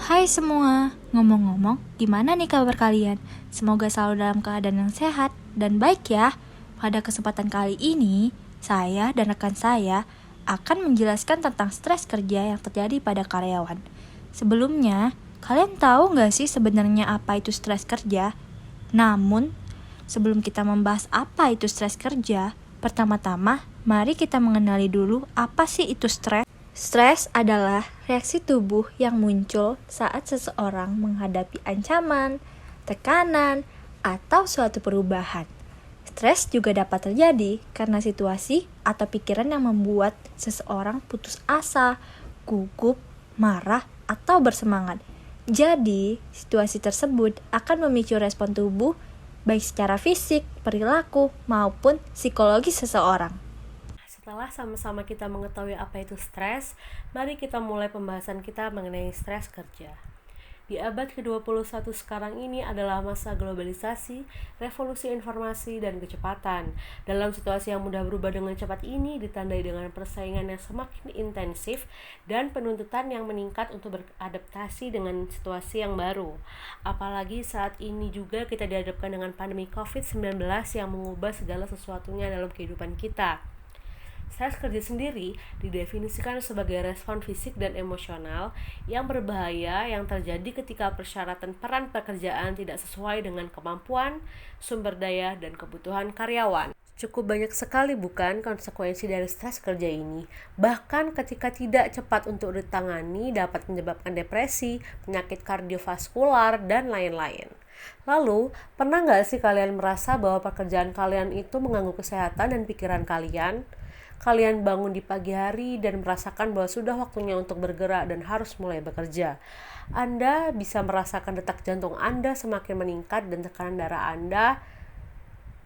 Hai semua, ngomong-ngomong, gimana nih kabar kalian? Semoga selalu dalam keadaan yang sehat dan baik ya. Pada kesempatan kali ini, saya dan rekan saya akan menjelaskan tentang stres kerja yang terjadi pada karyawan. Sebelumnya, kalian tahu nggak sih sebenarnya apa itu stres kerja? Namun, sebelum kita membahas apa itu stres kerja, pertama-tama mari kita mengenali dulu apa sih itu stres. Stres adalah reaksi tubuh yang muncul saat seseorang menghadapi ancaman, tekanan, atau suatu perubahan. Stres juga dapat terjadi karena situasi atau pikiran yang membuat seseorang putus asa, gugup, marah, atau bersemangat. Jadi, situasi tersebut akan memicu respon tubuh baik secara fisik, perilaku, maupun psikologis seseorang. Setelah sama-sama kita mengetahui apa itu stres, mari kita mulai pembahasan kita mengenai stres kerja. Di abad ke-21 sekarang ini adalah masa globalisasi, revolusi informasi, dan kecepatan. Dalam situasi yang mudah berubah dengan cepat ini ditandai dengan persaingan yang semakin intensif dan penuntutan yang meningkat untuk beradaptasi dengan situasi yang baru. Apalagi saat ini juga kita dihadapkan dengan pandemi COVID-19 yang mengubah segala sesuatunya dalam kehidupan kita. Stres kerja sendiri didefinisikan sebagai respon fisik dan emosional yang berbahaya yang terjadi ketika persyaratan peran pekerjaan tidak sesuai dengan kemampuan, sumber daya, dan kebutuhan karyawan. Cukup banyak sekali bukan konsekuensi dari stres kerja ini. Bahkan ketika tidak cepat untuk ditangani dapat menyebabkan depresi, penyakit kardiovaskular, dan lain-lain. Lalu, pernah nggak sih kalian merasa bahwa pekerjaan kalian itu mengganggu kesehatan dan pikiran kalian? Kalian bangun di pagi hari dan merasakan bahwa sudah waktunya untuk bergerak dan harus mulai bekerja. Anda bisa merasakan detak jantung Anda semakin meningkat dan tekanan darah Anda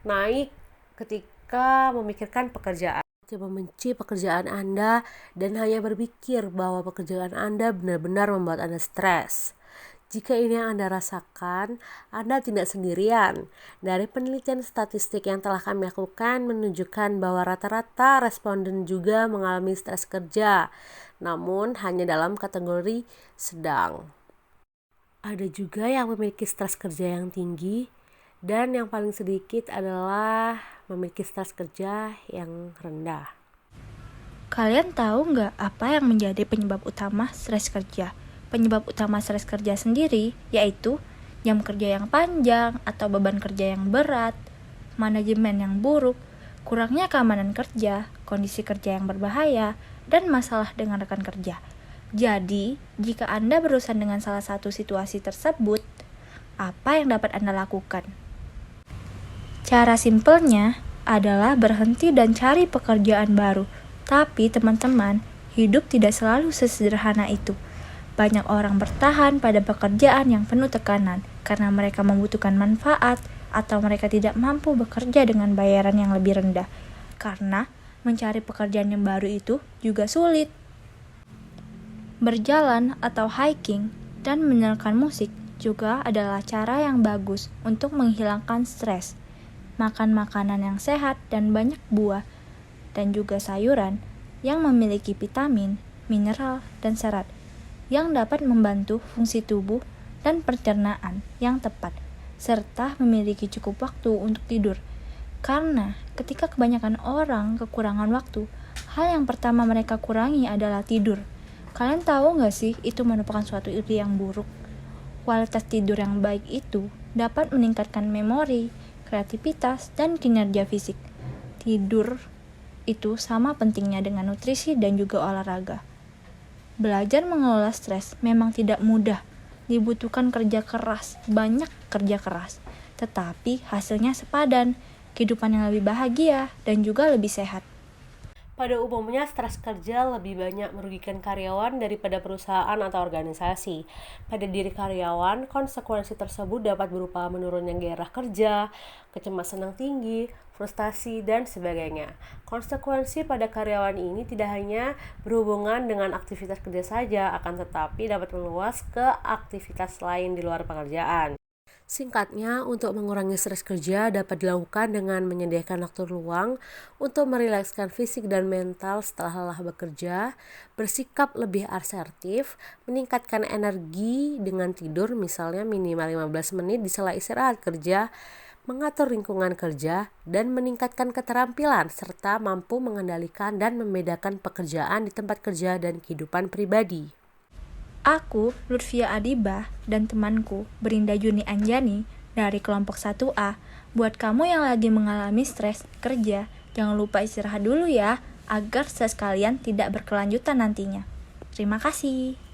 naik ketika memikirkan pekerjaan. Membenci pekerjaan Anda dan hanya berpikir bahwa pekerjaan Anda benar-benar membuat Anda stres. Jika ini yang Anda rasakan, Anda tidak sendirian. Dari penelitian statistik yang telah kami lakukan menunjukkan bahwa rata-rata responden juga mengalami stres kerja, namun hanya dalam kategori sedang. Ada juga yang memiliki stres kerja yang tinggi, dan yang paling sedikit adalah memiliki stres kerja yang rendah. Kalian tahu nggak apa yang menjadi penyebab utama stres kerja? Penyebab utama stres kerja sendiri yaitu jam kerja yang panjang atau beban kerja yang berat, manajemen yang buruk, kurangnya keamanan kerja, kondisi kerja yang berbahaya, dan masalah dengan rekan kerja. Jadi, jika Anda berurusan dengan salah satu situasi tersebut, apa yang dapat Anda lakukan? Cara simpelnya adalah berhenti dan cari pekerjaan baru. Tapi teman-teman, hidup tidak selalu sesederhana itu. Banyak orang bertahan pada pekerjaan yang penuh tekanan karena mereka membutuhkan manfaat atau mereka tidak mampu bekerja dengan bayaran yang lebih rendah. Karena mencari pekerjaan yang baru itu juga sulit. Berjalan atau hiking dan mendengarkan musik juga adalah cara yang bagus untuk menghilangkan stres. Makan makanan yang sehat dan banyak buah dan juga sayuran yang memiliki vitamin, mineral, dan serat yang dapat membantu fungsi tubuh dan pencernaan yang tepat, serta memiliki cukup waktu untuk tidur. Karena ketika kebanyakan orang kekurangan waktu, hal yang pertama mereka kurangi adalah tidur. Kalian tahu nggak sih itu merupakan suatu ide yang buruk? Kualitas tidur yang baik itu dapat meningkatkan memori, kreativitas, dan kinerja fisik. Tidur itu sama pentingnya dengan nutrisi dan juga olahraga. Belajar mengelola stres memang tidak mudah. Dibutuhkan kerja keras, banyak kerja keras. Tetapi hasilnya sepadan, kehidupan yang lebih bahagia dan juga lebih sehat. Pada umumnya, stres kerja lebih banyak merugikan karyawan daripada perusahaan atau organisasi. Pada diri karyawan, konsekuensi tersebut dapat berupa menurunnya gairah kerja, kecemasan yang tinggi, frustasi, dan sebagainya. Konsekuensi pada karyawan ini tidak hanya berhubungan dengan aktivitas kerja saja, akan tetapi dapat meluas ke aktivitas lain di luar pekerjaan. Singkatnya, untuk mengurangi stres kerja dapat dilakukan dengan menyediakan waktu luang untuk merilekskan fisik dan mental setelah lelah bekerja, bersikap lebih asertif, meningkatkan energi dengan tidur misalnya minimal 15 menit di sela istirahat kerja, mengatur lingkungan kerja, dan meningkatkan keterampilan serta mampu mengendalikan dan membedakan pekerjaan di tempat kerja dan kehidupan pribadi. Aku, Lutfia Adibah, dan temanku, Berinda Juni Anjani, dari kelompok 1A. Buat kamu yang lagi mengalami stres kerja, jangan lupa istirahat dulu ya, agar stres kalian tidak berkelanjutan nantinya. Terima kasih.